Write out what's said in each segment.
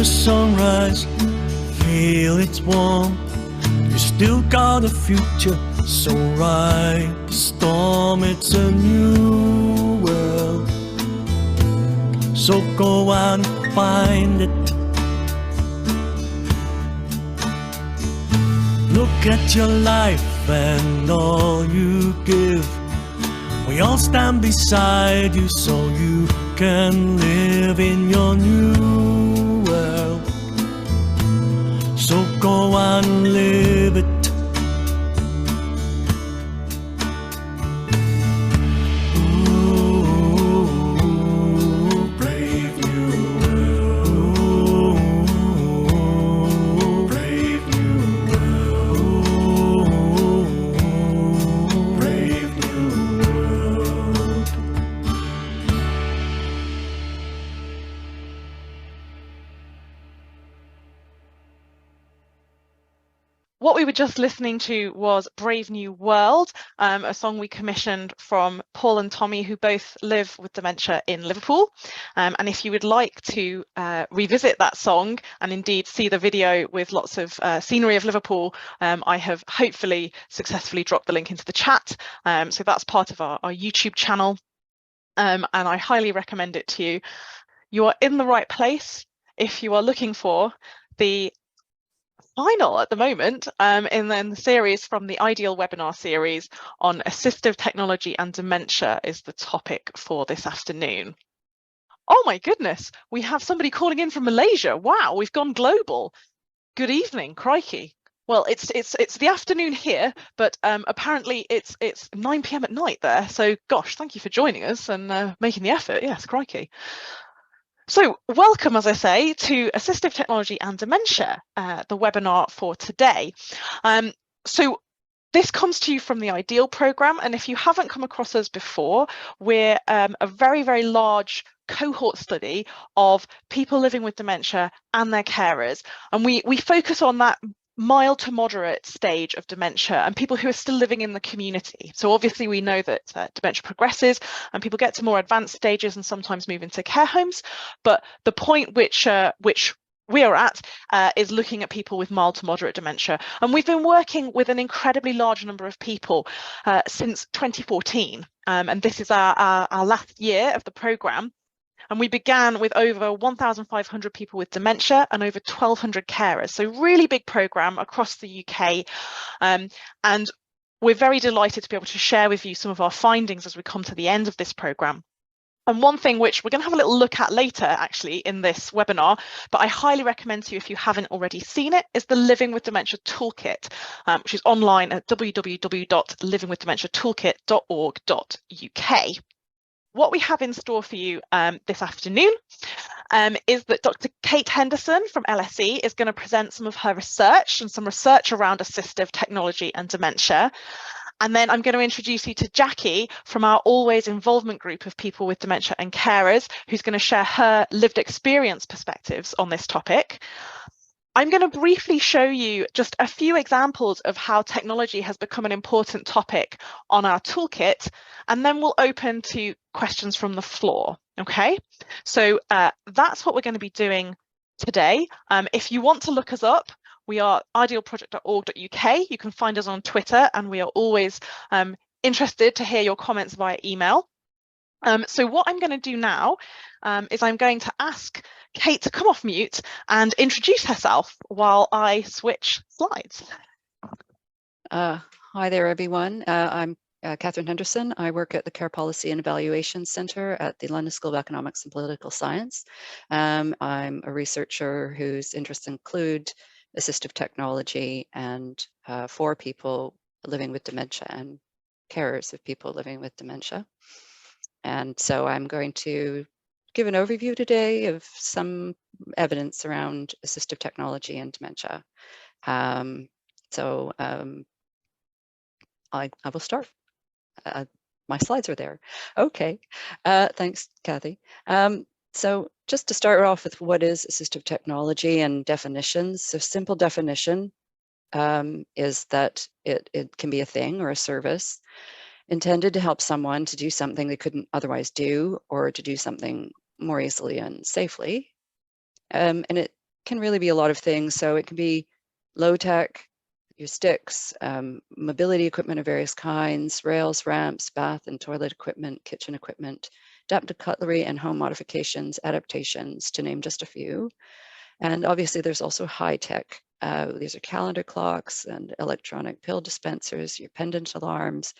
the sunrise, feel its warmth. You still got a future, so ride the storm. It's a new world, so go out and find it. Look at your life and all you give. We all stand beside you so you can live in your new world. So go out and live it. What we were just listening to was Brave New World, a song we commissioned from Paul and Tommy, who both live with dementia in Liverpool. And if you would like to revisit that song and indeed see the video with lots of scenery of Liverpool, I have hopefully successfully dropped the link into the chat. So that's part of our YouTube channel, and I highly recommend it to you. You are in the right place if you are looking for the final at the moment in the series from the Ideal webinar series on assistive technology and dementia is the topic for this afternoon. Oh my goodness, we have somebody calling in from Malaysia. Wow, we've gone global. Good evening, crikey. Well, it's the afternoon here, but apparently it's 9 p.m. at night there. So gosh, thank you for joining us and making the effort. Yes, crikey. So welcome, as I say, to Assistive Technology and Dementia, the webinar for today. So this comes to you from the Ideal programme, and if you haven't come across us before, we're a very, very large cohort study of people living with dementia and their carers, and we focus on that mild to moderate stage of dementia and people who are still living in the community. So obviously we know that dementia progresses and people get to more advanced stages and sometimes move into care homes, but the point which we are at is looking at people with mild to moderate dementia, and we've been working with an incredibly large number of people since 2014, and this is our last year of the programme. And we began with over 1,500 people with dementia and over 1,200 carers. So really big programme across the UK. And we're very delighted to be able to share with you some of our findings as we come to the end of this programme. And one thing which we're going to have a little look at later, actually, in this webinar, but I highly recommend to you if you haven't already seen it, is the Living with Dementia Toolkit, which is online at www.livingwithdementiatoolkit.org.uk. What we have in store for you this afternoon is that Dr. Kate Henderson from LSE is going to present some of her research and some research around assistive technology and dementia. And then I'm going to introduce you to Jacqui from our Always Involvement group of people with dementia and carers, who's going to share her lived experience perspectives on this topic. I'm going to briefly show you just a few examples of how technology has become an important topic on our toolkit, and then we'll open to questions from the floor. Okay, so that's what we're going to be doing today. If you want to look us up, we are idealproject.org.uk. You can find us on Twitter, and we are always interested to hear your comments via email. So what I'm going to do now is I'm going to ask Kate to come off mute and introduce herself while I switch slides. Hi there, everyone. I'm Catherine Henderson. I work at the Care Policy and Evaluation Centre at the London School of Economics and Political Science. I'm a researcher whose interests include assistive technology and for people living with dementia and carers of people living with dementia. And so I'm going to give an overview today of some evidence around assistive technology and dementia. I will start. My slides are there. Okay, thanks, Kathy. So just to start off with what is assistive technology and definitions. So simple definition is that it can be a thing or a service intended to help someone to do something they couldn't otherwise do, or to do something more easily and safely. And it can really be a lot of things. So it can be low tech, your sticks, mobility equipment of various kinds, rails, ramps, bath and toilet equipment, kitchen equipment, adaptive cutlery and home modifications, adaptations, to name just a few. And obviously there's also high tech. These are calendar clocks and electronic pill dispensers, your pendant alarms,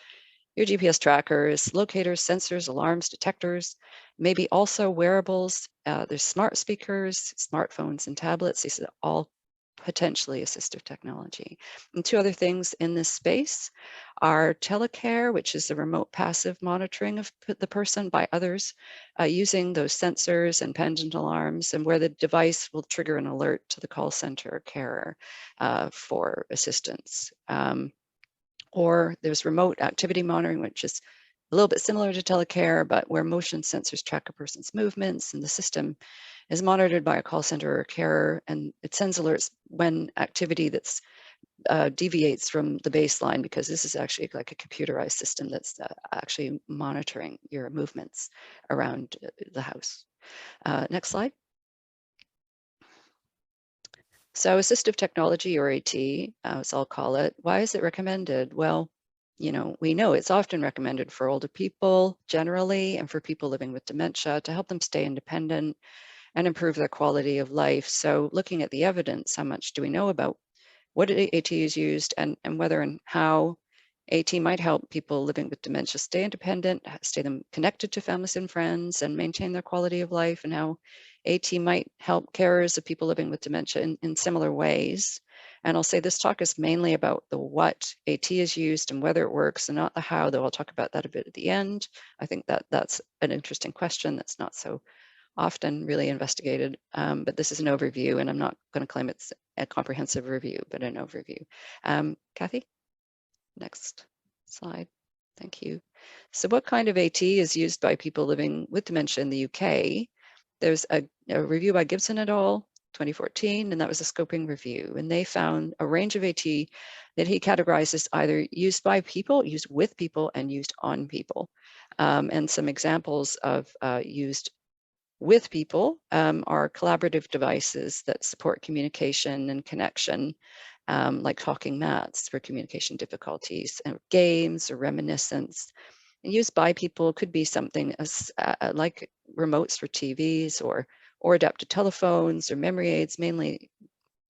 your GPS trackers, locators, sensors, alarms, detectors, maybe also wearables. There's smart speakers, smartphones, and tablets. These are all potentially assistive technology. And two other things in this space are telecare, which is the remote passive monitoring of the person by others using those sensors and pendant alarms, and where the device will trigger an alert to the call center carer for assistance. Or there's remote activity monitoring, which is a little bit similar to telecare, but where motion sensors track a person's movements and the system is monitored by a call center or carer, and it sends alerts when activity that's deviates from the baseline, because this is actually like a computerized system that's actually monitoring your movements around the house. Next slide. So assistive technology, or AT, as I'll call it, why is it recommended? Well, we know it's often recommended for older people generally, and for people living with dementia to help them stay independent and improve their quality of life. So looking at the evidence, how much do we know about what AT is used, and whether and how AT might help people living with dementia stay independent, stay them connected to families and friends, and maintain their quality of life, and how AT might help carers of people living with dementia in similar ways. And I'll say this talk is mainly about the what AT is used and whether it works, and not the how, though I'll talk about that a bit at the end. I think that's an interesting question that's not so often really investigated, but this is an overview, and I'm not going to claim it's a comprehensive review, but an overview. Kathy? Next slide. Thank you. So what kind of AT is used by people living with dementia in the UK? There's a review by Gibson et al. 2014, and that was a scoping review. And they found a range of AT that he categorized as either used by people, used with people, and used on people. And some examples of used with people are collaborative devices that support communication and connection, like talking mats for communication difficulties, and games or reminiscence. And used by people could be something as like remotes for TVs, or adapted telephones or memory aids, mainly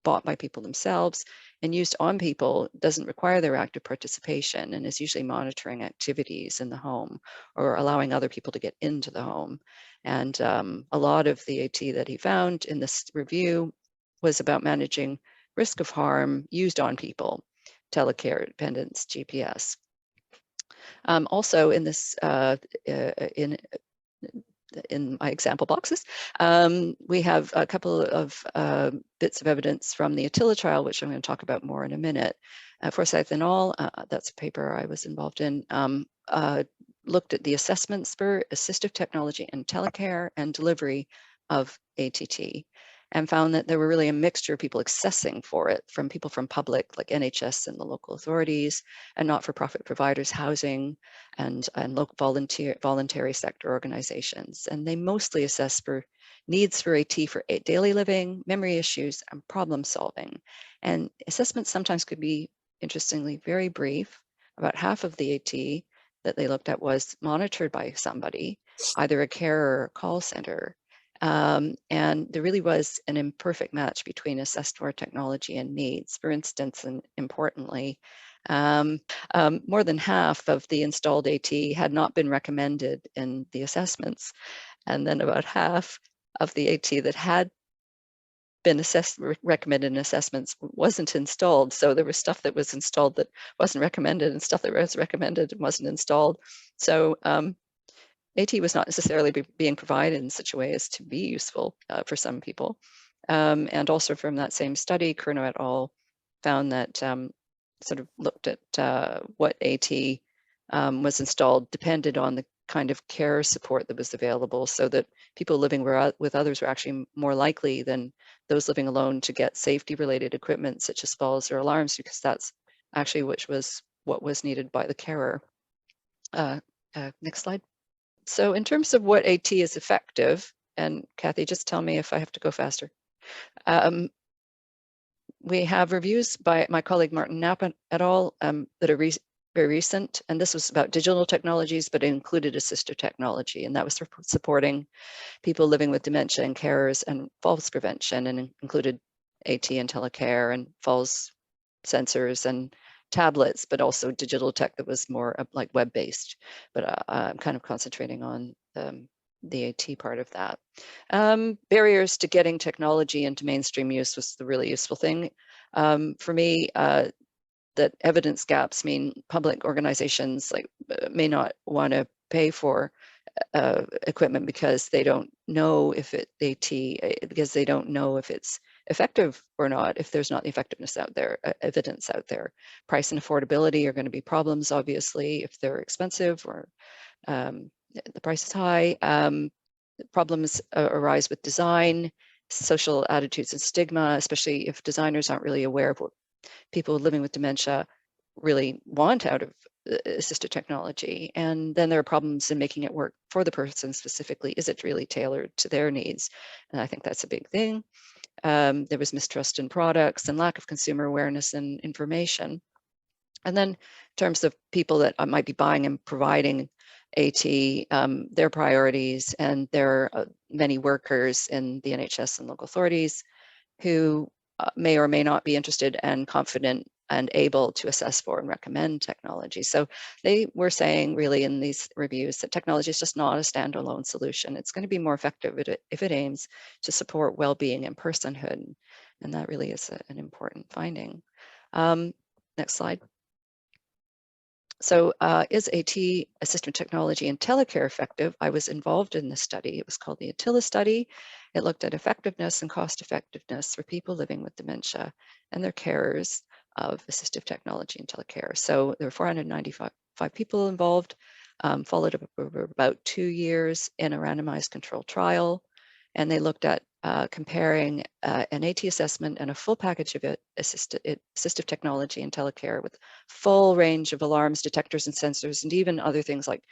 bought by people themselves. And used on people doesn't require their active participation, and is usually monitoring activities in the home or allowing other people to get into the home. And a lot of the AT that he found in this review was about managing risk of harm used on people, telecare, dependence, GPS. Also in this, in my example boxes, we have a couple of bits of evidence from the Attila trial, which I'm going to talk about more in a minute. Forsyth et al., that's a paper I was involved in, looked at the assessments for assistive technology and telecare and delivery of ATT, and found that there were really a mixture of people accessing for it, from people from public, like NHS and the local authorities, and not-for-profit providers, housing, and local voluntary sector organizations. And they mostly assess for needs for AT for daily living, memory issues, and problem solving. And assessments sometimes could be, interestingly, very brief. About half of the AT that they looked at was monitored by somebody, either a carer or a call center. And there really was an imperfect match between assessed for technology and needs. For instance, and importantly, more than half of the installed AT had not been recommended in the assessments. And then about half of the AT that had been recommended in assessments wasn't installed. So there was stuff that was installed that wasn't recommended, and stuff that was recommended and wasn't installed. So AT was not necessarily being provided in such a way as to be useful for some people. And also from that same study, Kerno et al. Found that sort of looked at what AT was installed depended on the kind of care support that was available, so that people living with others were actually more likely than those living alone to get safety-related equipment such as falls or alarms, because that's actually what was needed by the carer. Next slide. So in terms of what AT is effective, and Kathy, just tell me if I have to go faster. We have reviews by my colleague Martin Knapp et al. That are very recent, and this was about digital technologies, but it included assistive technology, and that was supporting people living with dementia and carers and falls prevention, and included AT and telecare and falls sensors and tablets, but also digital tech that was more like web-based. But I'm kind of concentrating on the AT part of that. Barriers to getting technology into mainstream use was the really useful thing. For me, that evidence gaps mean public organizations like may not want to pay for equipment because they don't know if because they don't know if it's effective or not, if there's not the effectiveness out there, evidence out there. Price and affordability are going to be problems, obviously, if they're expensive or the price is high. Problems arise with design, social attitudes and stigma, especially if designers aren't really aware of what people living with dementia really want out of assistive technology. And then there are problems in making it work for the person specifically. Is it really tailored to their needs? And I think that's a big thing. There was mistrust in products and lack of consumer awareness and information. And then in terms of people that might be buying and providing AT, their priorities, and there are many workers in the NHS and local authorities who may or may not be interested and confident and able to assess for and recommend technology. So they were saying really in these reviews that technology is just not a standalone solution. It's going to be more effective if it aims to support well-being and personhood. And that really is an important finding. Next slide. So is AT, assistive technology, and telecare effective? I was involved in this study. It was called the Attila study. It looked at effectiveness and cost effectiveness for people living with dementia and their carers of assistive technology and telecare. So there were 495 people involved, followed up over about 2 years in a randomized controlled trial. And they looked at comparing an AT assessment and a full package of assistive technology and telecare with full range of alarms, detectors, and sensors, and even other things like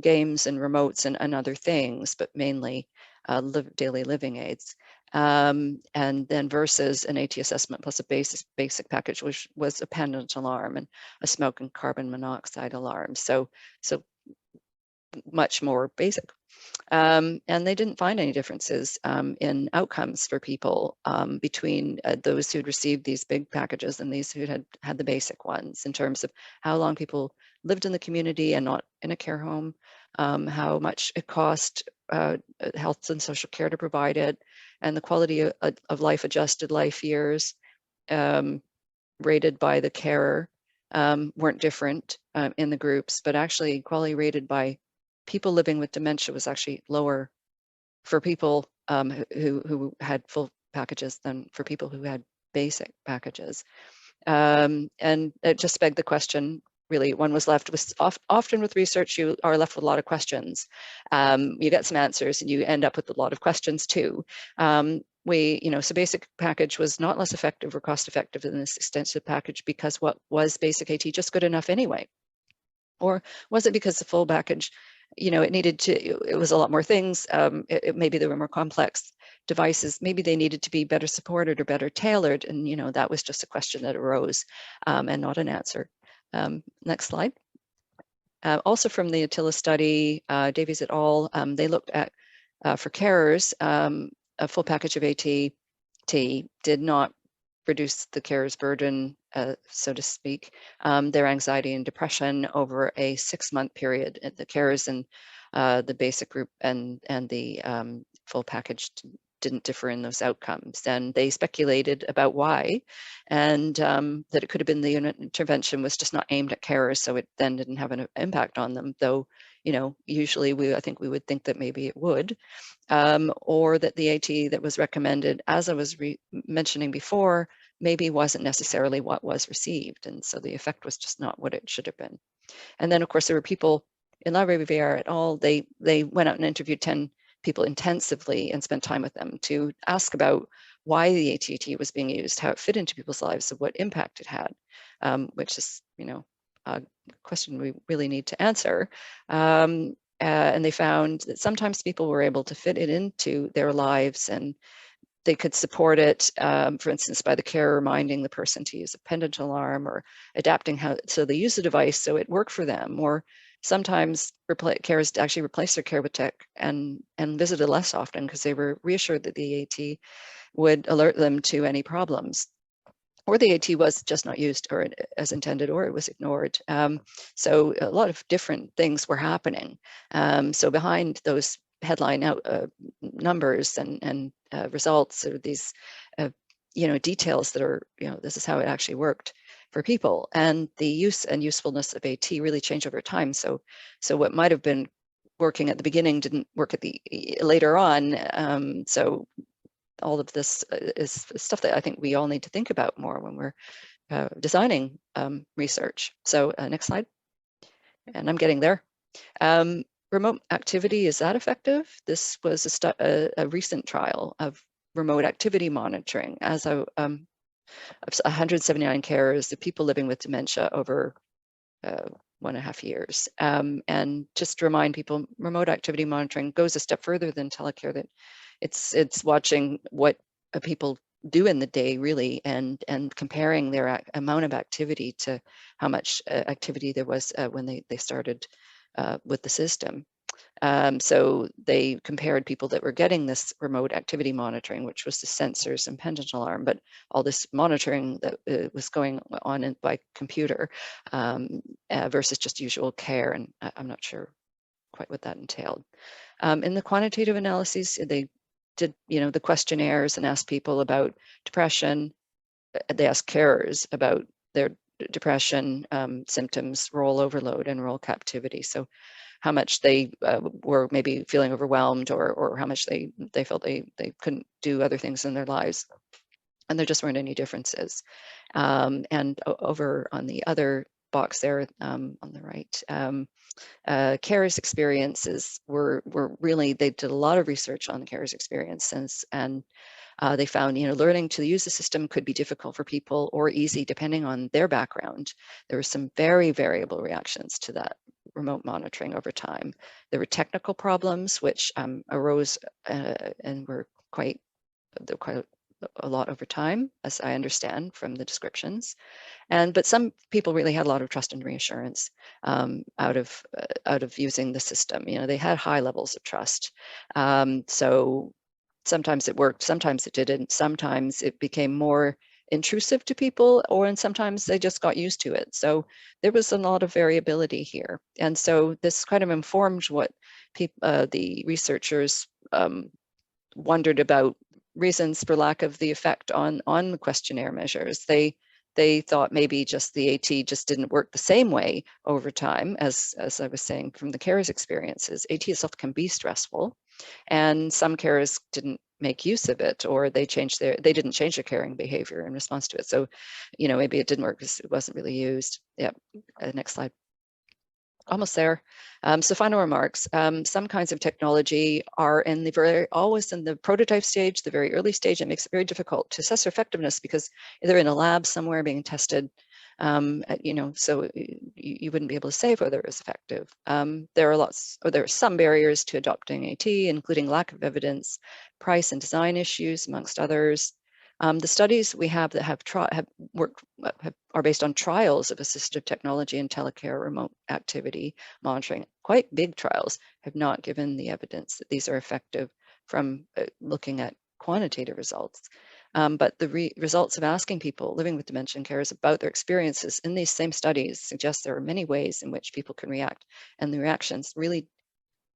games and remotes and other things, but mainly daily living aids. And then versus an AT assessment plus a basic package, which was a pendant alarm and a smoke and carbon monoxide alarm. So much more basic. And they didn't find any differences in outcomes for people between those who'd received these big packages and these who had the basic ones in terms of how long people lived in the community and not in a care home, how much it cost health and social care to provide it, and the quality of life adjusted life years rated by the carer weren't different in the groups, but actually quality rated by people living with dementia was actually lower for people who had full packages than for people who had basic packages. And it just begged the question, really, one was left with, often with research, you are left with a lot of questions. You get some answers and you end up with a lot of questions too. So basic package was not less effective or cost effective than this extensive package because what was basic AT just good enough anyway? Or was it because the full package, it was a lot more things. Maybe there were more complex devices. Maybe they needed to be better supported or better tailored. And, that was just a question that arose and not an answer. Next slide. Also from the Attila study, Davies et al., they looked at, for carers, a full package of AT did not reduce the carer's burden, so to speak, their anxiety and depression over a 6-month period. The carers in the basic group and the full package didn't differ in those outcomes. And they speculated about why, and that it could have been the intervention was just not aimed at carers, so it then didn't have an impact on them, though, usually I think we would think that maybe it would. Or that the AT that was recommended, as I was mentioning before, maybe wasn't necessarily what was received. And so the effect was just not what it should have been. And then, of course, there were people in La Riviere et al. They went out and interviewed 10 people intensively and spent time with them to ask about why the AT was being used, how it fit into people's lives, and what impact it had, which is, a question we really need to answer. And they found that sometimes people were able to fit it into their lives and they could support it, for instance, by the carer reminding the person to use a pendant alarm, or adapting how so they use the device so it worked for them. Or sometimes carers actually replaced their care with tech and visited less often because they were reassured that the AT would alert them to any problems, or the AT was just not used or as intended, or it was ignored. So a lot of different things were happening. So behind those headline numbers and results, or these details that are, this is how it actually worked for people, and the use and usefulness of AT really changed over time. So what might have been working at the beginning didn't work at the later on. So all of this is stuff that I think we all need to think about more when we're designing research. So next slide. And I'm getting there. Remote activity, is that effective? This was a recent trial of remote activity monitoring as 179 carers, the people living with dementia over 1.5 years. And just to remind people, remote activity monitoring goes a step further than telecare, that it's watching what people do in the day, really, and comparing their amount of activity to how much activity there was when they started with the system. So they compared people that were getting this remote activity monitoring, which was the sensors and pendant alarm, but all this monitoring that was going on by computer versus just usual care. And I'm not sure quite what that entailed. In the quantitative analyses, they did, the questionnaires and asked people about depression. They asked carers about their depression symptoms, role overload, and role captivity. So how much they were maybe feeling overwhelmed, or how much they felt they couldn't do other things in their lives. And there just weren't any differences. And over on the other box there on the right, carers' experiences were really, they did a lot of research on the carers' experiences, and they found, learning to use the system could be difficult for people or easy depending on their background. There were some very variable reactions to that remote monitoring over time. There were technical problems which arose and were quite a lot over time, as I understand from the descriptions. But some people really had a lot of trust and reassurance out of using the system. They had high levels of trust. So sometimes it worked, sometimes it didn't. Sometimes it became more intrusive to people, and sometimes they just got used to it. So there was a lot of variability here. And so this kind of informed what the researchers wondered about reasons for lack of the effect on the questionnaire measures. They thought maybe just the AT just didn't work the same way over time, as I was saying from the carers' experiences. AT itself can be stressful, and some carers didn't make use of it, or they didn't change their caring behavior in response to it. So, maybe it didn't work because it wasn't really used. Yeah, next slide. Almost there. So final remarks. Some kinds of technology are always in the prototype stage, the very early stage. It makes it very difficult to assess their effectiveness because they're in a lab somewhere being tested. So you wouldn't be able to say whether it was effective. There are some barriers to adopting AT, including lack of evidence, price and design issues, amongst others. The studies we have that are based on trials of assistive technology and telecare remote activity monitoring, quite big trials, have not given the evidence that these are effective from looking at quantitative results. But the results of asking people living with dementia and carers about their experiences in these same studies suggest there are many ways in which people can react, and the reactions really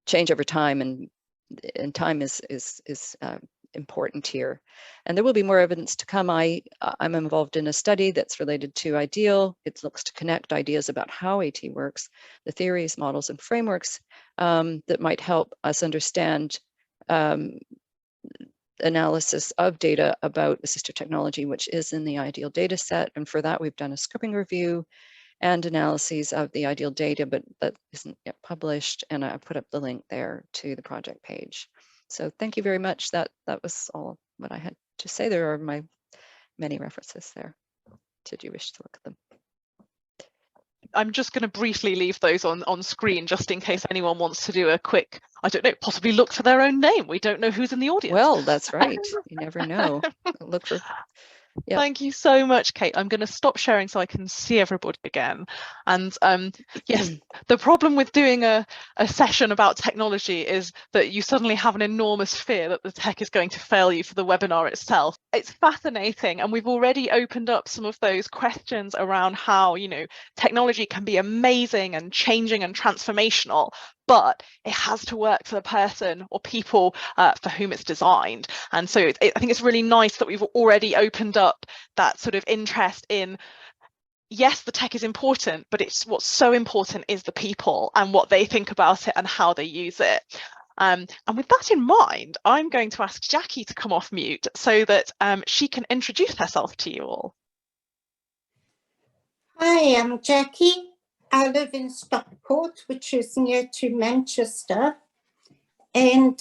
change over time, and time is important here. And there will be more evidence to come. I'm involved in a study that's related to IDEAL. It looks to connect ideas about how AT works, the theories, models, and frameworks that might help us understand analysis of data about assistive technology, which is in the IDEAL data set. And for that, we've done a scoping review and analyses of the IDEAL data, but that isn't yet published. And I put up the link there to the project page. So thank you very much. That was all what I had to say. There are my many references there, should you wish to look at them. I'm just going to briefly leave those on screen just in case anyone wants to do a quick, I don't know, possibly look for their own name. We don't know who's in the audience. Well, that's right. You never know. Look for. Yep. Thank you so much, Kate. I'm going to stop sharing so I can see everybody again. And yes, the problem with doing a session about technology is that you suddenly have an enormous fear that the tech is going to fail you for the webinar itself. It's fascinating, and we've already opened up some of those questions around how, you know, technology can be amazing and changing and transformational, but it has to work for the person or people for whom it's designed. And so I think it's really nice that we've already opened up that sort of interest in, yes, the tech is important, but it's what's so important is the people and what they think about it and how they use it. And with that in mind, I'm going to ask Jacqui to come off mute so that she can introduce herself to you all. Hi, I'm Jacqui. I live in Stockport, which is near to Manchester. And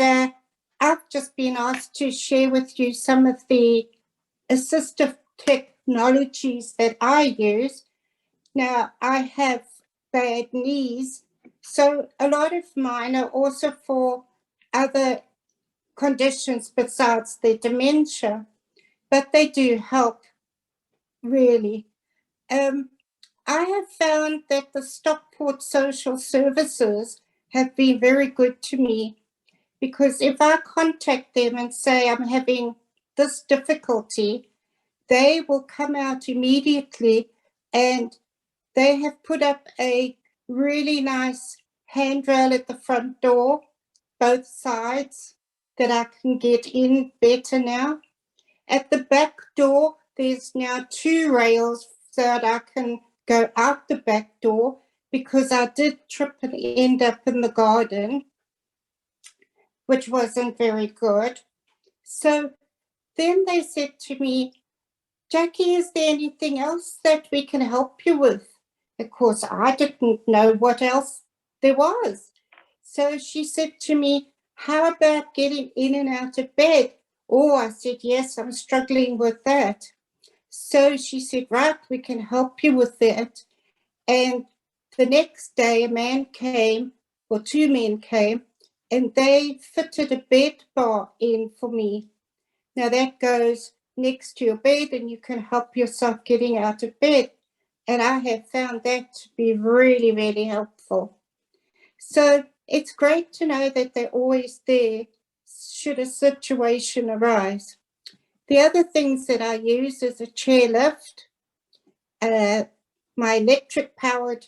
I've just been asked to share with you some of the assistive technologies that I use. Now, I have bad knees, so a lot of mine are also for other conditions besides the dementia, but they do help, really. I have found that the Stockport social services have been very good to me, because if I contact them and say I'm having this difficulty, they will come out immediately, and they have put up a really nice handrail at the front door, both sides, that I can get in better now. At the back door, there's now 2 rails so that I can go out the back door, because I did trip and end up in the garden, which wasn't very good. So then they said to me, Jacqui, is there anything else that we can help you with? Of course, I didn't know what else there was. So she said to me, how about getting in and out of bed? Oh, I said, yes, I'm struggling with that. So she said, right, we can help you with that. And the next day, a man came, or 2 men came, and they fitted a bed bar in for me. Now that goes next to your bed, and you can help yourself getting out of bed. And I have found that to be really, really helpful. So it's great to know that they're always there should a situation arise. The other things that I use is a chairlift, my electric powered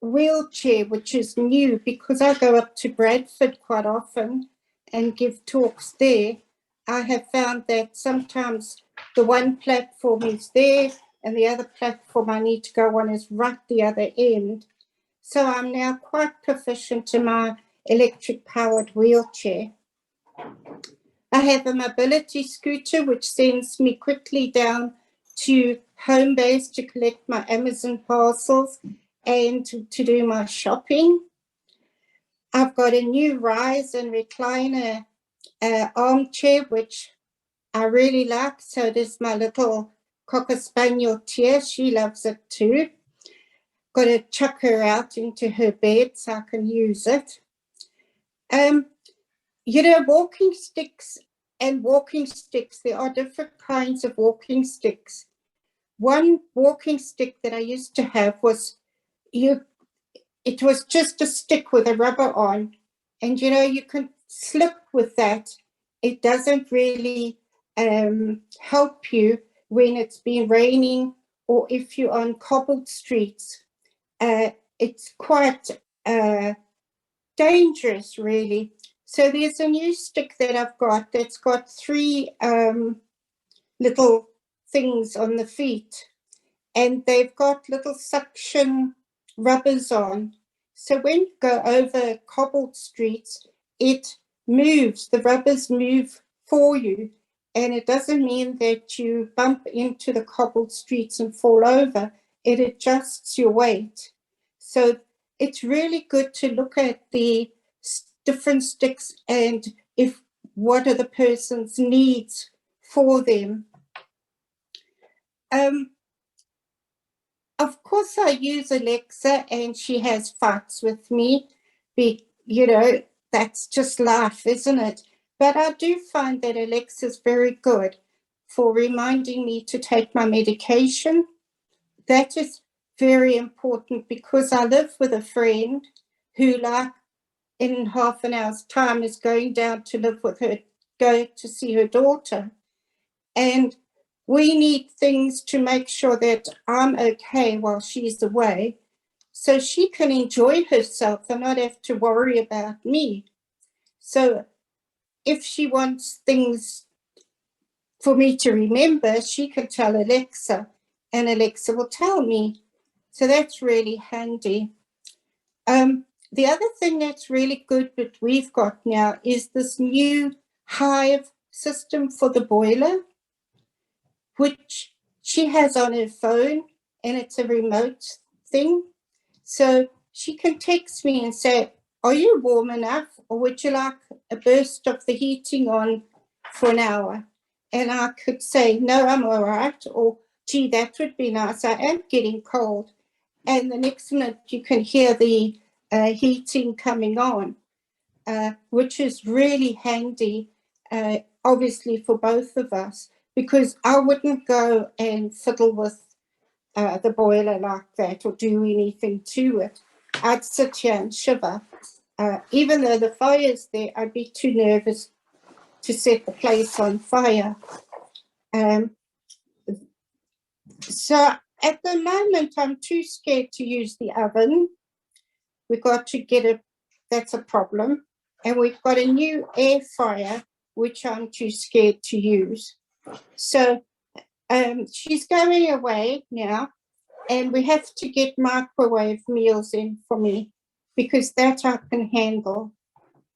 wheelchair, which is new because I go up to Bradford quite often and give talks there. I have found that sometimes the one platform is there and the other platform I need to go on is right the other end. So I'm now quite proficient in my electric powered wheelchair. I have a mobility scooter which sends me quickly down to home base to collect my Amazon parcels and to do my shopping. I've got a new rise and recliner armchair, which I really like. So does my little Cocker Spaniel Tia. She loves it too. Got to chuck her out into her bed so I can use it. You know, walking sticks, there are different kinds of walking sticks. One walking stick that I used to have was, it was just a stick with a rubber on, and you know, you can slip with that. It doesn't really help you when it's been raining or if you're on cobbled streets. It's quite dangerous, really. So there's a new stick that I've got that's got 3 little things on the feet, and they've got little suction rubbers on. So when you go over cobbled streets, it moves, the rubbers move for you, and it doesn't mean that you bump into the cobbled streets and fall over. It adjusts your weight. So it's really good to look at the different sticks and what are the person's needs for them. of course, I use Alexa, and she has fights with me. You know, that's just life, isn't it? But I do find that Alexa's very good for reminding me to take my medication. That is very important, because I live with a friend who, like, in half an hour's time is going down to live with her, go to see her daughter. And we need things to make sure that I'm okay while she's away, so she can enjoy herself and not have to worry about me. So if she wants things for me to remember, she can tell Alexa, and Alexa will tell me. So that's really handy. The other thing that's really good that we've got now is this new Hive system for the boiler, which she has on her phone, and it's a remote thing. So she can text me and say, are you warm enough, or would you like a burst of the heating on for an hour? And I could say, no, I'm all right, or gee, that would be nice, I am getting cold. And the next minute you can hear the heating coming on, which is really handy, obviously for both of us, because I wouldn't go and fiddle with the boiler like that or do anything to it. I'd sit here and shiver. Even though the fire's there, I'd be too nervous to set the place on fire. So at the moment, I'm too scared to use the oven. We've got to get it, that's a problem. And we've got a new air fryer, which I'm too scared to use. So she's going away now, and we have to get microwave meals in for me, because that I can handle.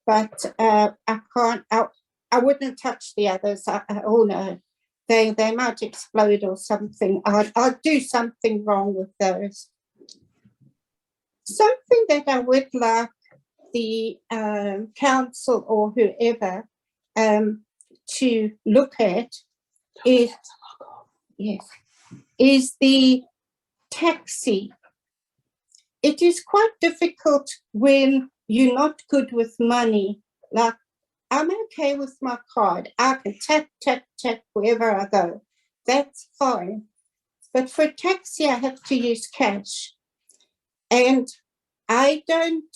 But I can't, I wouldn't touch the others. Oh no, they might explode or something. I'd do something wrong with those. Something that I would like the council or whoever to look at is the taxi. It is quite difficult when you're not good with money. Like, I'm okay with my card. I can tap, tap, tap wherever I go. That's fine. But for a taxi, I have to use cash. And I don't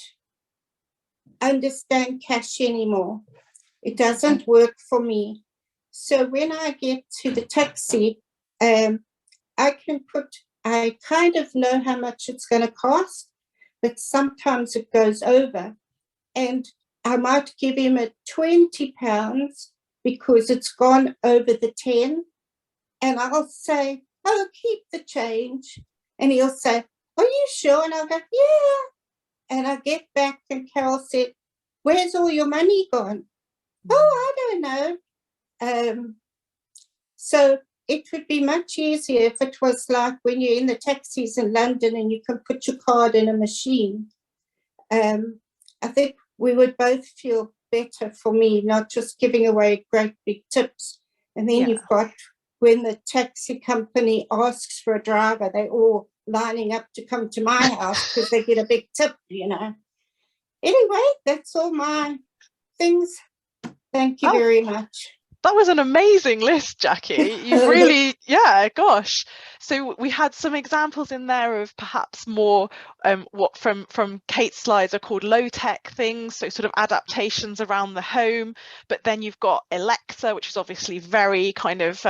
understand cash anymore. It doesn't work for me. So when I get to the taxi, I kind of know how much it's going to cost, but sometimes it goes over. And I might give him a £20 because it's gone over the 10. And I'll say, oh, keep the change. And he'll say, are you sure? And I'll go, yeah. And I get back and Carol said, where's all your money gone? Oh, I don't know. So it would be much easier if it was like when you're in the taxis in London and you can put your card in a machine. I think we would both feel better, for me, not just giving away great big tips. And then you've got, when the taxi company asks for a driver, they're all lining up to come to my house because they get a big tip, you know. Anyway, that's all my things. Thank you very much. That was an amazing list, Jacqui. You really, yeah, gosh. So we had some examples in there of perhaps more what from Kate's slides are called low-tech things, so sort of adaptations around the home. But then you've got Alexa, which is obviously very kind of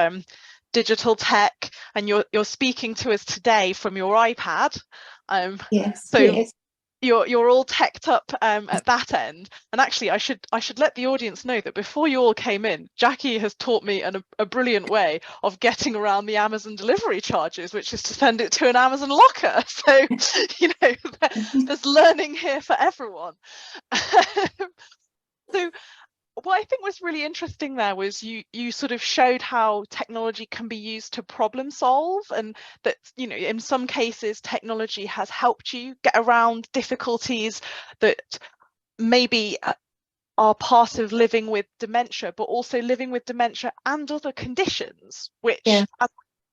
digital tech, and you're speaking to us today from your iPad. Yes. So yes. You're all teched up at that end. And actually, I should let the audience know that before you all came in, Jacqui has taught me a brilliant way of getting around the Amazon delivery charges, which is to send it to an Amazon locker. So, you know, there's learning here for everyone. So what I think was really interesting there was you sort of showed how technology can be used to problem solve, and that, you know, in some cases technology has helped you get around difficulties that maybe are part of living with dementia, but also living with dementia and other conditions, which, as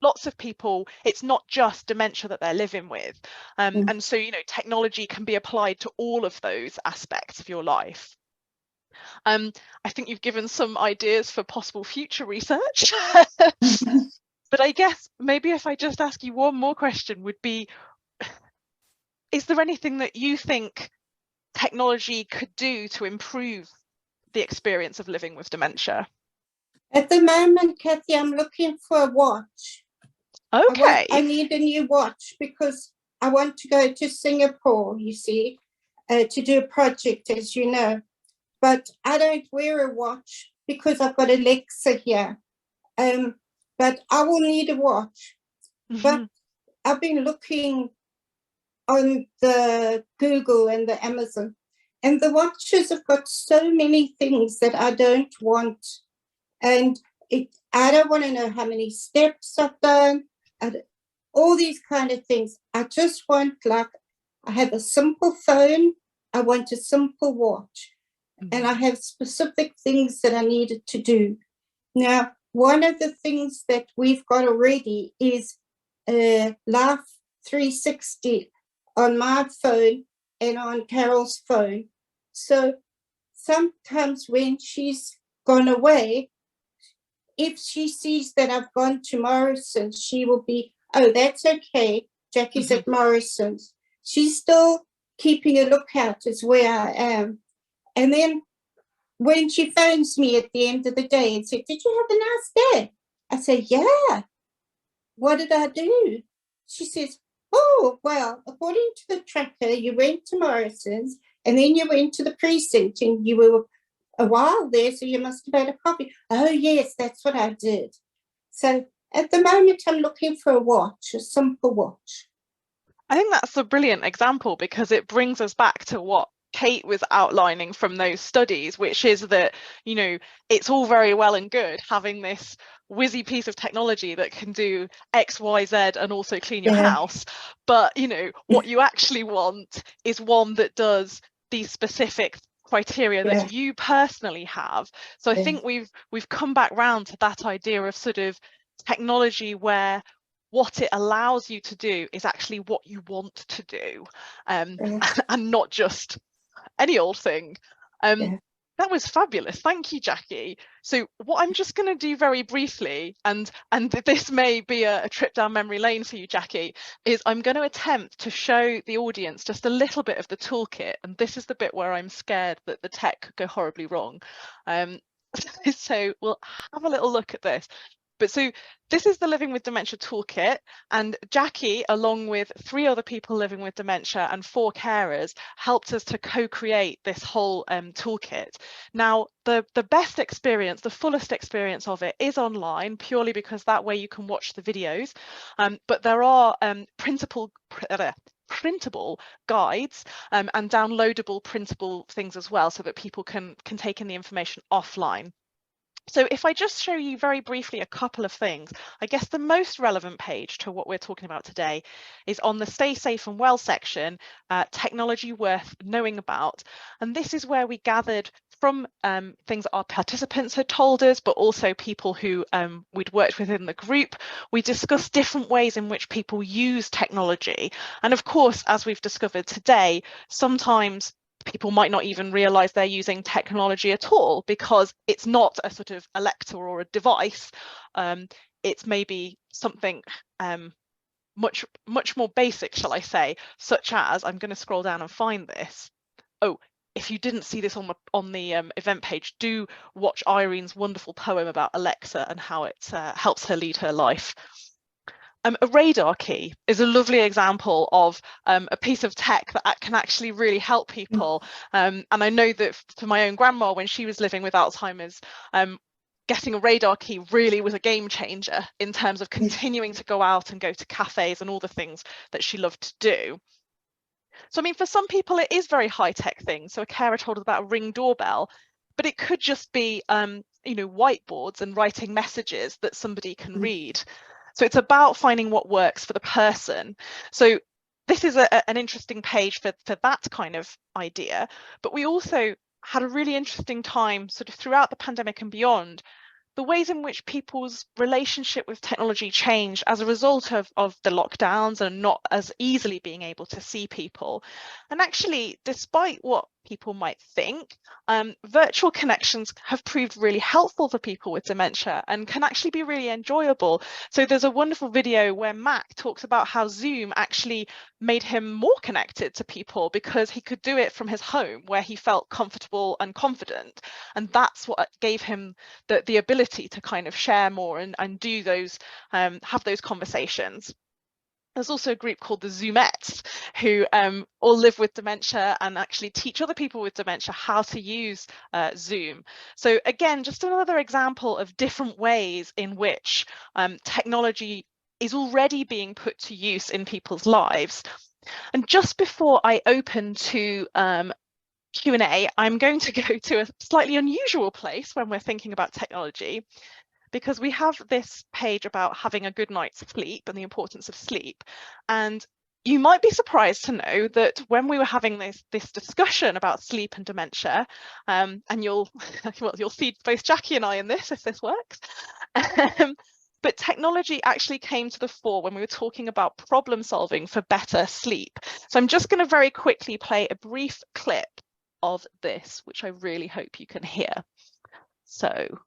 lots of people, it's not just dementia that they're living with. And so, you know, technology can be applied to all of those aspects of your life. I think you've given some ideas for possible future research. But I guess maybe if I just ask you one more question would be, is there anything that you think technology could do to improve the experience of living with dementia? At the moment, Kathy, I'm looking for a watch. Okay. I need a new watch because I want to go to Singapore, you see, to do a project, as you know. But I don't wear a watch because I've got Alexa here. But I will need a watch. But I've been looking on the Google and the Amazon, and the watches have got so many things that I don't want. And I don't want to know how many steps I've done, all these kind of things. I just want, like, I have a simple phone, I want a simple watch, and I have specific things that I needed to do. Now, one of the things that we've got already is Life 360 on my phone and on Carol's phone. So sometimes when she's gone away, if she sees that I've gone to Morrison's, she will be, oh, that's okay, Jacqui's at Morrison's. She's still keeping a lookout as where I am. And then when she phones me at the end of the day and said, did you have a nice day? I say, yeah. What did I do? She says, oh, well, according to the tracker, you went to Morrison's and then you went to the precinct and you were a while there, so you must have had a coffee. Oh, yes, that's what I did. So at the moment, I'm looking for a watch, a simple watch. I think that's a brilliant example because it brings us back to what Kate was outlining from those studies, which is that, you know, it's all very well and good having this whizzy piece of technology that can do X, Y, Z and also clean your house. But, you know, what you actually want is one that does these specific criteria that you personally have. So I think we've come back round to that idea of sort of technology where what it allows you to do is actually what you want to do, and not just any old thing. That was fabulous. Thank you, Jacqui. So what I'm just going to do very briefly, and this may be a trip down memory lane for you, Jacqui, is I'm going to attempt to show the audience just a little bit of the toolkit. And this is the bit where I'm scared that the tech could go horribly wrong. So we'll have a little look at this. But so this is the Living with Dementia Toolkit, and Jacqui, along with 3 other people living with dementia and 4 carers, helped us to co-create this whole toolkit. Now, the best experience, the fullest experience of it is online, purely because that way you can watch the videos. But there are printable guides and downloadable printable things as well, so that people can take in the information offline. So if I just show you very briefly a couple of things, I guess the most relevant page to what we're talking about today is on the Stay Safe and Well section, technology worth knowing about. And this is where we gathered from things that our participants had told us, but also people who we'd worked with in the group. We discussed different ways in which people use technology. And of course, as we've discovered today, sometimes people might not even realize they're using technology at all because it's not a sort of Alexa or a device. It's maybe something much more basic, shall I say, such as, I'm going to scroll down and find this. Oh, if you didn't see this on the event page, do watch Irene's wonderful poem about Alexa and how it helps her lead her life. A radar key is a lovely example of a piece of tech that can actually really help people. And I know that for my own grandma, when she was living with Alzheimer's, getting a radar key really was a game changer in terms of continuing to go out and go to cafes and all the things that she loved to do. So, I mean, for some people, it is very high-tech things. So a carer told us about a Ring doorbell, but it could just be, you know, whiteboards and writing messages that somebody can read. So it's about finding what works for the person. So this is an interesting page for that kind of idea. But we also had a really interesting time sort of throughout the pandemic and beyond, the ways in which people's relationship with technology changed as a result of the lockdowns and not as easily being able to see people. And actually, despite what people might think, virtual connections have proved really helpful for people with dementia and can actually be really enjoyable. So there's a wonderful video where Mac talks about how Zoom actually made him more connected to people because he could do it from his home where he felt comfortable and confident. And that's what gave him the ability to kind of share more and do those, have those conversations. There's also a group called the Zoomettes who all live with dementia and actually teach other people with dementia how to use Zoom. So again, just another example of different ways in which technology is already being put to use in people's lives. And just before I open to Q&A, I'm going to go to a slightly unusual place when we're thinking about technology, because we have this page about having a good night's sleep and the importance of sleep. And you might be surprised to know that when we were having this discussion about sleep and dementia, and you'll see both Jacqui and I in this if this works, but technology actually came to the fore when we were talking about problem solving for better sleep. So I'm just going to very quickly play a brief clip of this, which I really hope you can hear. So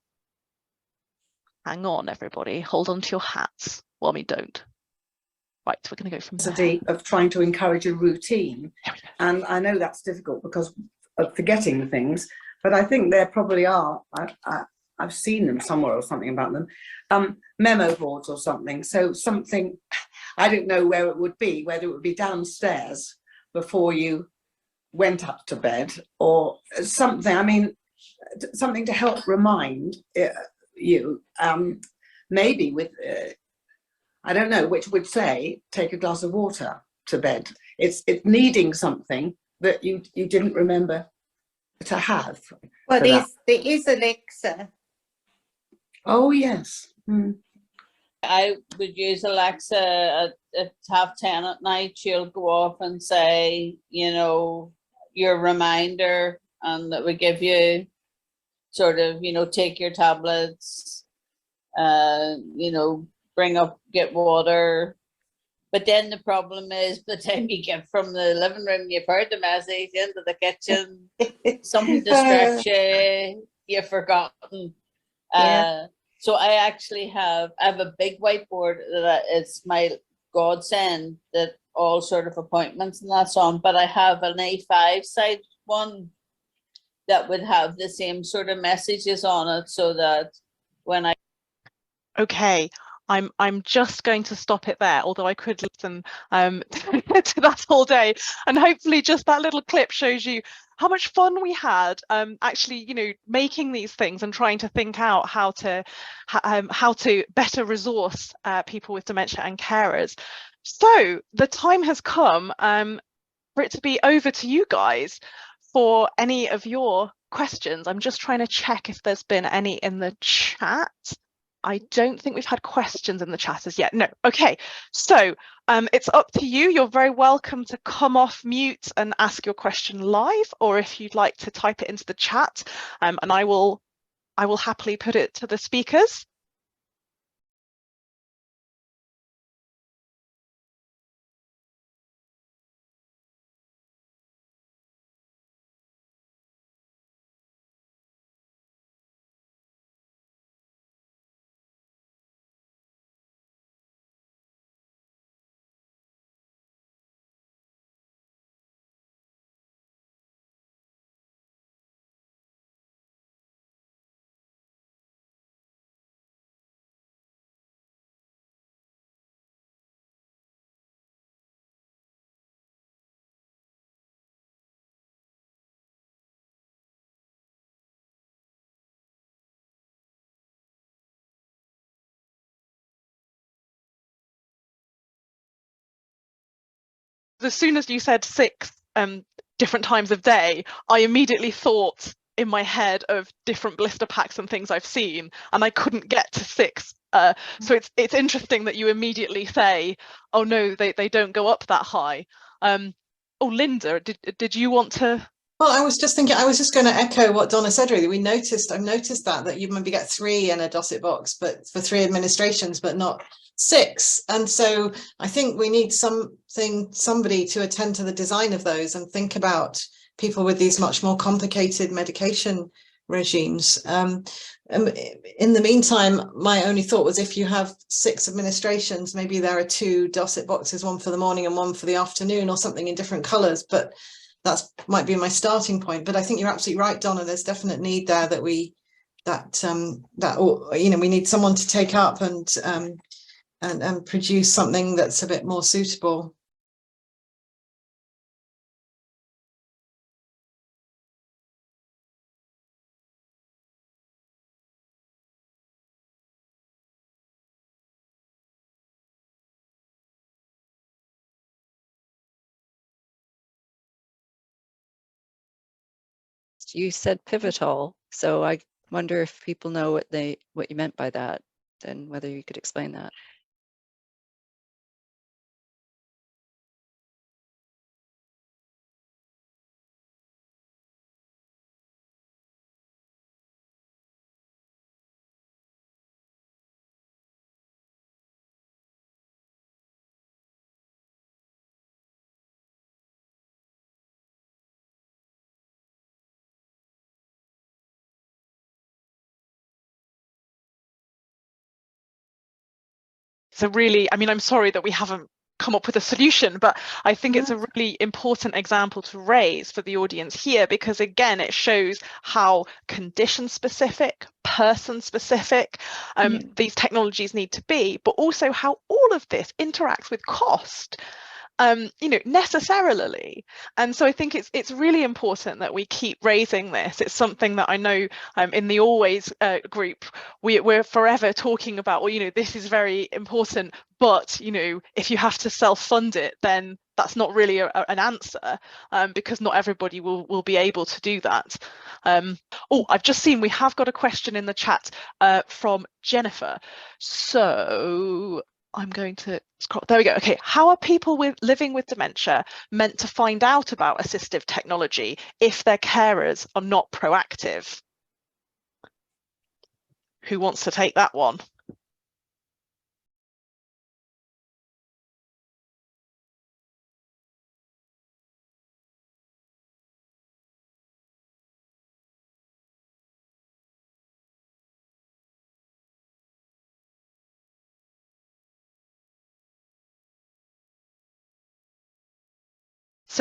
hang on, everybody, hold on to your hats. Well, I mean, don't. Right, we're going to go from there. Of trying to encourage a routine, and I know that's difficult because of forgetting things, but I think there probably are. I've seen them somewhere or something about them, memo boards or something. So something, I don't know where it would be, whether it would be downstairs before you went up to bed or something. I mean, something to help remind you, maybe with I don't know, which would say take a glass of water to bed. It's needing something that you didn't remember to have. Well, there is Alexa. Oh yes. I would use Alexa at 10:30 at night. She'll go off and say, you know, your reminder, and that would give you sort of, you know, take your tablets, you know, bring up, get water. But then the problem is, by the time you get from the living room, you've heard the message into the kitchen, something distracts you, you've forgotten. Yeah. So I actually have a big whiteboard that it's my godsend, that all sort of appointments and that's on, but I have an A5 side one that would have the same sort of messages on it, so that when I... Okay, I'm just going to stop it there, although I could listen to that all day, and hopefully just that little clip shows you how much fun we had actually, you know, making these things and trying to think out how to better resource people with dementia and carers. So the time has come for it to be over to you guys for any of your questions. I'm just trying to check if there's been any in the chat. I don't think we've had questions in the chat as yet. No. Okay, so it's up to you. You're very welcome to come off mute and ask your question live, or if you'd like to type it into the chat, and I will happily put it to the speakers. As soon as you said 6 different times of day, I immediately thought in my head of different blister packs and things I've seen, and I couldn't get to 6. So it's interesting that you immediately say, oh no, they don't go up that high. Oh, Linda, did you want to? Well, I was just thinking, I was just going to echo what Donna said, really. I've noticed that you maybe get 3 in a Dosset box, but for 3 administrations, but not 6. And so I think we need somebody to attend to the design of those and think about people with these much more complicated medication regimes. In the meantime, my only thought was, if you have 6 administrations, maybe there are 2 Dosset boxes, one for the morning and one for the afternoon, or something in different colours. But that might be my starting point. But I think you're absolutely right, Donna. There's definite need there that we need someone to take up and produce something that's a bit more suitable. You said pivotal, so I wonder if people know what you meant by that, and whether you could explain that. So really, I mean, I'm sorry that we haven't come up with a solution, but I think it's a really important example to raise for the audience here, because again, it shows how condition specific, person specific these technologies need to be, but also how all of this interacts with cost. Necessarily. And so I think it's really important that we keep raising this. It's something that I know in the Always group, we're forever talking about, well, this is very important, but, if you have to self-fund it, then that's not really an answer, because not everybody will be able to do that. I've just seen we have got a question in the chat from Jennifer. So I'm going to scroll. There we go. Okay, how are people living with dementia meant to find out about assistive technology if their carers are not proactive? Who wants to take that one?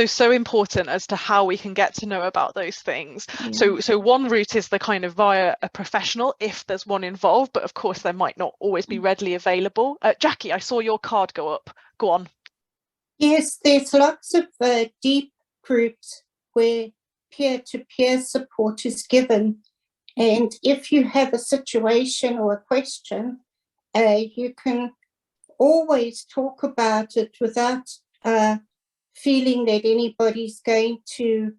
So important as to how we can get to know about those things. So one route is the kind of via a professional, if there's one involved, but of course there might not always be readily available. Jacqui, I saw your card go up. Go on. Yes, there's lots of deep groups where peer-to-peer support is given. And if you have a situation or a question, you can always talk about it without feeling that anybody's going to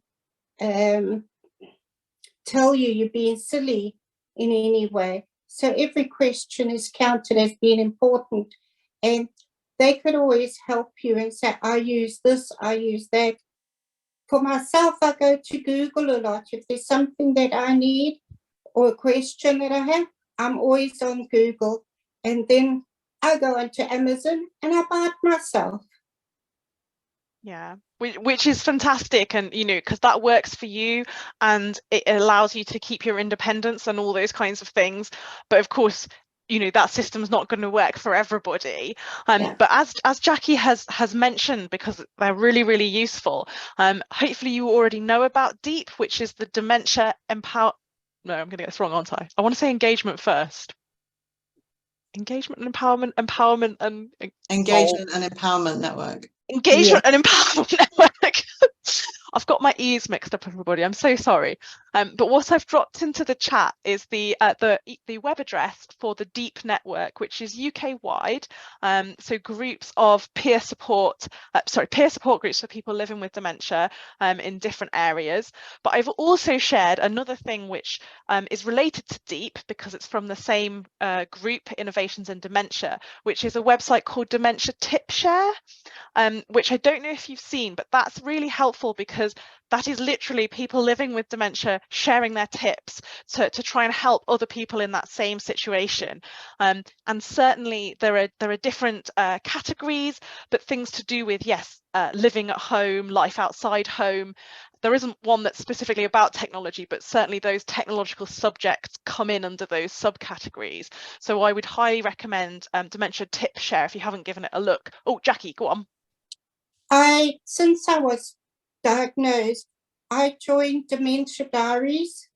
tell you're being silly in any way. So every question is counted as being important, and they could always help you and say, I use this, I use that. For myself, I go to Google a lot. If there's something that I need or a question that I have, I'm always on Google, and then I go onto Amazon and I buy it myself. Yeah, which is fantastic, and because that works for you and it allows you to keep your independence and all those kinds of things. But of course, that system's not going to work for everybody. But as Jacqui has mentioned, because they're really, really useful, hopefully you already know about DEEP, which is the Dementia Empower. No, I'm going to get this wrong, aren't I? I want to say engagement first. Engagement and empowerment and Engagement and Empowerment Network. Engagement and Empowerment Network. I've got my E's mixed up, everybody. I'm so sorry. But what I've dropped into the chat is the web address for the DEEP network, which is UK-wide. So groups of peer support groups for people living with dementia in different areas. But I've also shared another thing which is related to DEEP, because it's from the same group, Innovations in Dementia, which is a website called Dementia Tip Share, which I don't know if you've seen, but that's really helpful because because that is literally people living with dementia sharing their tips to try and help other people in that same situation. And certainly there are different categories, but things to do with, yes, living at home, life outside home. There isn't one that's specifically about technology, but certainly those technological subjects come in under those subcategories. So I would highly recommend Dementia Tip Share if you haven't given it a look. Oh, Jacqui, go on. Since I was diagnosed, I joined Dementia Diaries,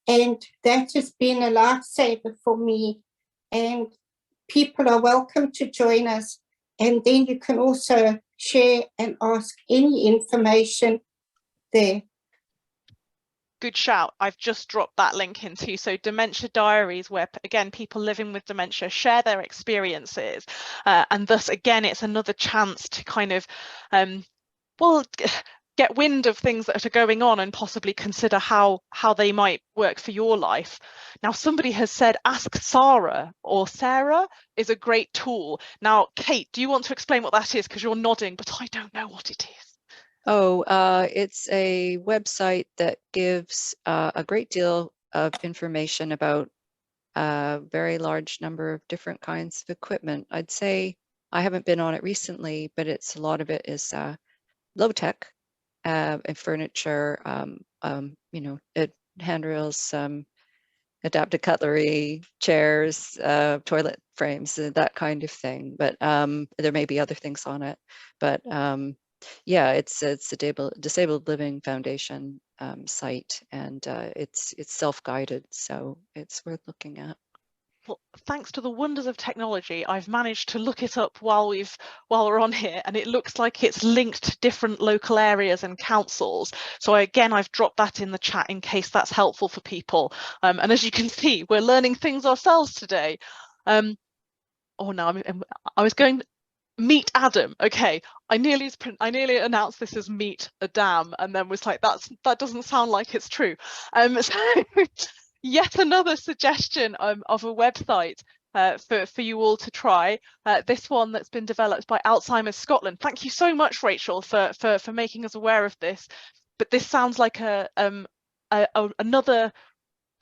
and that has been a lifesaver for me. And people are welcome to join us. And then you can also share and ask any information there. Good shout. I've just dropped that link into. So Dementia Diaries, where again people living with dementia share their experiences, and thus again it's another chance to kind of well, get wind of things that are going on and possibly consider how they might work for your life. Now, somebody has said Ask Sarah or Sarah is a great tool. Now, Kate, do you want to explain what that is? Because you're nodding, but I don't know what it is. Oh, it's a website that gives a great deal of information about a very large number of different kinds of equipment. I'd say I haven't been on it recently, but a lot of it is low tech and furniture, you know, handrails, adapted cutlery, chairs, toilet frames, that kind of thing. But there may be other things on it. But yeah, it's a Disabled Living Foundation site, and it's self-guided, so it's worth looking at. Well, thanks to the wonders of technology, I've managed to look it up while we're on here, and it looks like it's linked to different local areas and councils. So I've dropped that in the chat in case that's helpful for people. And as you can see, we're learning things ourselves today. Oh no, I was going Meet Adam. Okay, I nearly announced this as Meet Adam, and then was like, that doesn't sound like it's true. So yet another suggestion of a website for you all to try. This one that's been developed by Alzheimer's Scotland. Thank you so much, Rachel, for making us aware of this. But this sounds like another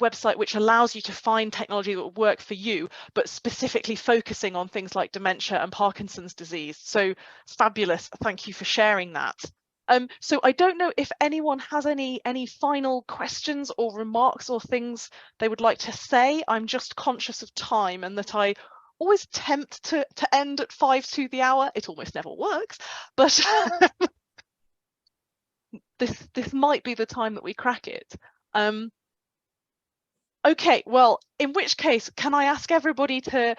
website which allows you to find technology that will work for you, but specifically focusing on things like dementia and Parkinson's disease. So fabulous. Thank you for sharing that. So I don't know if anyone has any final questions or remarks or things they would like to say. I'm just conscious of time and that I always tempt to end at 5 to the hour. It almost never works, but this might be the time that we crack it. Okay, well, in which case, can I ask everybody to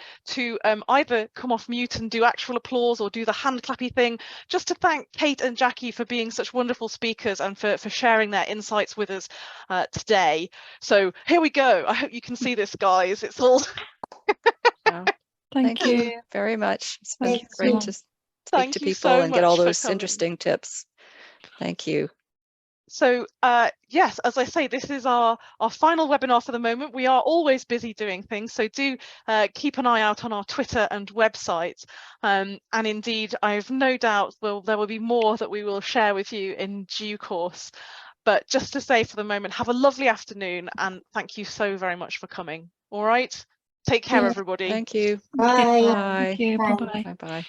either come off mute and do actual applause or do the hand clappy thing, just to thank Kate and Jacqui for being such wonderful speakers and for sharing their insights with us today. So here we go. I hope you can see this, guys. It's all... Wow. Thank you very much. It's been great to speak to people and get all those interesting tips. Thank you. So yes, as I say, this is our final webinar for the moment. We are always busy doing things, so do keep an eye out on our Twitter and website. And indeed, I have no doubt there will be more that we will share with you in due course. But just to say for the moment, have a lovely afternoon and thank you so very much for coming. All right, take care, everybody. Thank you. Bye. Bye. Bye. Bye. Bye.